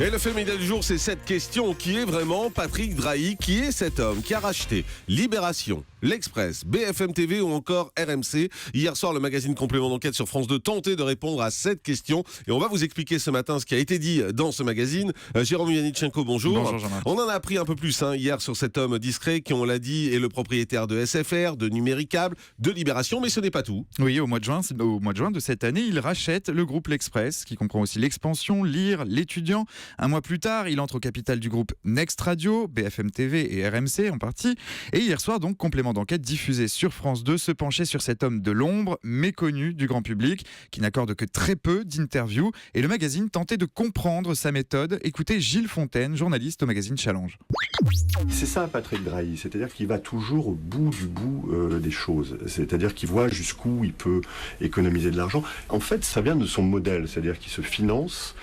Et le fait média du jour, c'est cette question. Qui est vraiment Patrick Drahi? Qui est cet homme qui a racheté Libération, L'Express, BFM TV ou encore RMC? Hier soir, le magazine Complément d'enquête sur France 2 tentait de répondre à cette question. Et on va vous expliquer ce matin ce qui a été dit dans ce magazine. Jérôme Yanitchenko, bonjour. Bonjour Jean-Marc. On en a appris un peu plus hier sur cet homme discret qui, on l'a dit, est le propriétaire de SFR, de Numéricable, de Libération. Mais ce n'est pas tout. Oui, au mois de juin de cette année, il rachète le groupe L'Express, qui comprend aussi l'Expansion, Lire, L'Étudiant. Un mois plus tard, il entre au capital du groupe Next Radio, BFM TV et RMC en partie. Et hier soir, donc, Complément d'enquête diffusé sur France 2 se penchait sur cet homme de l'ombre, méconnu du grand public, qui n'accorde que très peu d'interviews. Et le magazine tentait de comprendre sa méthode. Écoutez Gilles Fontaine, journaliste au magazine Challenge. C'est ça Patrick Drahi, c'est-à-dire qu'il va toujours au bout du bout des choses, c'est-à-dire qu'il voit jusqu'où il peut économiser de l'argent. En fait, ça vient de son modèle, c'est-à-dire qu'il se finance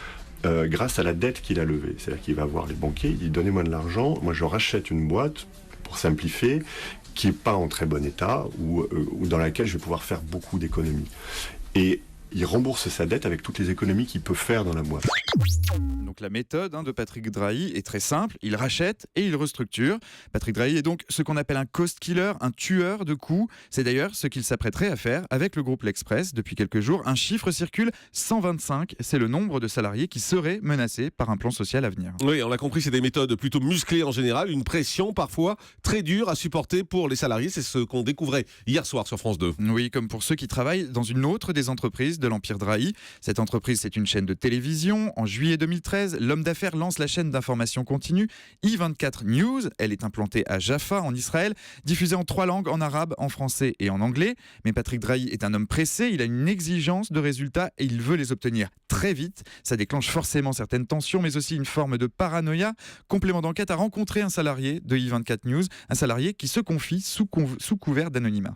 grâce à la dette qu'il a levée. C'est-à-dire qu'il va voir les banquiers, il dit donnez-moi de l'argent, moi je rachète une boîte, pour simplifier, qui n'est pas en très bon état ou dans laquelle je vais pouvoir faire beaucoup d'économies. Et il rembourse sa dette avec toutes les économies qu'il peut faire dans la boîte. Donc la méthode de Patrick Drahi est très simple, il rachète et il restructure. Patrick Drahi est donc ce qu'on appelle un cost killer, un tueur de coûts. C'est d'ailleurs ce qu'il s'apprêterait à faire avec le groupe L'Express. Depuis quelques jours, un chiffre circule, 125, c'est le nombre de salariés qui seraient menacés par un plan social à venir. Oui, on l'a compris, c'est des méthodes plutôt musclées en général, une pression parfois très dure à supporter pour les salariés. C'est ce qu'on découvrait hier soir sur France 2. Oui, comme pour ceux qui travaillent dans une autre des entreprises de l'Empire Drahi. Cette entreprise, c'est une chaîne de télévision. En juillet 2013, l'homme d'affaires lance la chaîne d'information continue i24 News. Elle est implantée à Jaffa, en Israël, diffusée en 3 langues, en arabe, en français et en anglais. Mais Patrick Drahi est un homme pressé, il a une exigence de résultats et il veut les obtenir très vite. Ça déclenche forcément certaines tensions, mais aussi une forme de paranoïa. Complément d'enquête a rencontré un salarié de i24 News, un salarié qui se confie sous couvert d'anonymat.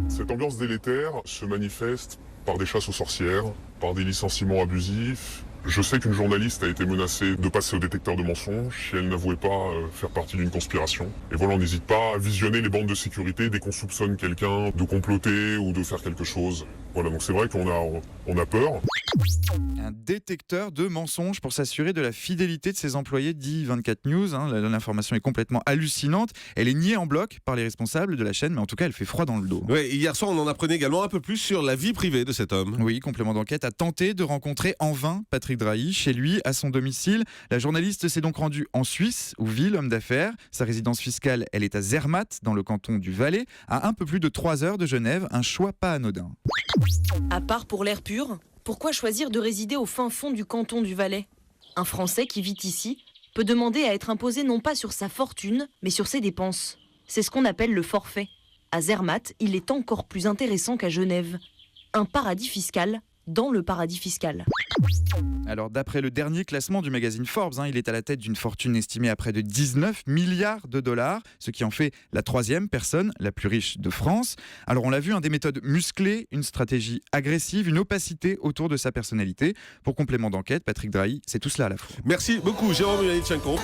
Cette ambiance délétère se manifeste par des chasses aux sorcières, par des licenciements abusifs. Je sais qu'une journaliste a été menacée de passer au détecteur de mensonges si elle n'avouait pas faire partie d'une conspiration. Et voilà, on n'hésite pas à visionner les bandes de sécurité dès qu'on soupçonne quelqu'un de comploter ou de faire quelque chose. Voilà, donc c'est vrai qu'on a peur. Un détecteur de mensonges pour s'assurer de la fidélité de ses employés d'I24 News. L'information est complètement hallucinante. Elle est niée en bloc par les responsables de la chaîne, mais en tout cas, elle fait froid dans le dos. Oui, hier soir, on en apprenait également un peu plus sur la vie privée de cet homme. Oui, Complément d'enquête a tenté de rencontrer en vain Patrick Drahi chez lui, à son domicile. La journaliste s'est donc rendue en Suisse, où vit l'homme d'affaires. Sa résidence fiscale, elle est à Zermatt, dans le canton du Valais, à un peu plus de 3 heures de Genève. Un choix pas anodin. À part pour l'air pur, pourquoi choisir de résider au fin fond du canton du Valais? Un Français qui vit ici peut demander à être imposé non pas sur sa fortune, mais sur ses dépenses. C'est ce qu'on appelle le forfait. À Zermatt, il est encore plus intéressant qu'à Genève. Un paradis fiscal dans le paradis fiscal. Alors d'après le dernier classement du magazine Forbes, il est à la tête d'une fortune estimée à près de 19 milliards de dollars, ce qui en fait la 3e personne la plus riche de France. Alors on l'a vu, des méthodes musclées, une stratégie agressive, une opacité autour de sa personnalité. Pour Complément d'enquête, Patrick Drahi, c'est tout cela à la fois. Merci beaucoup Jérôme Yanitchenko.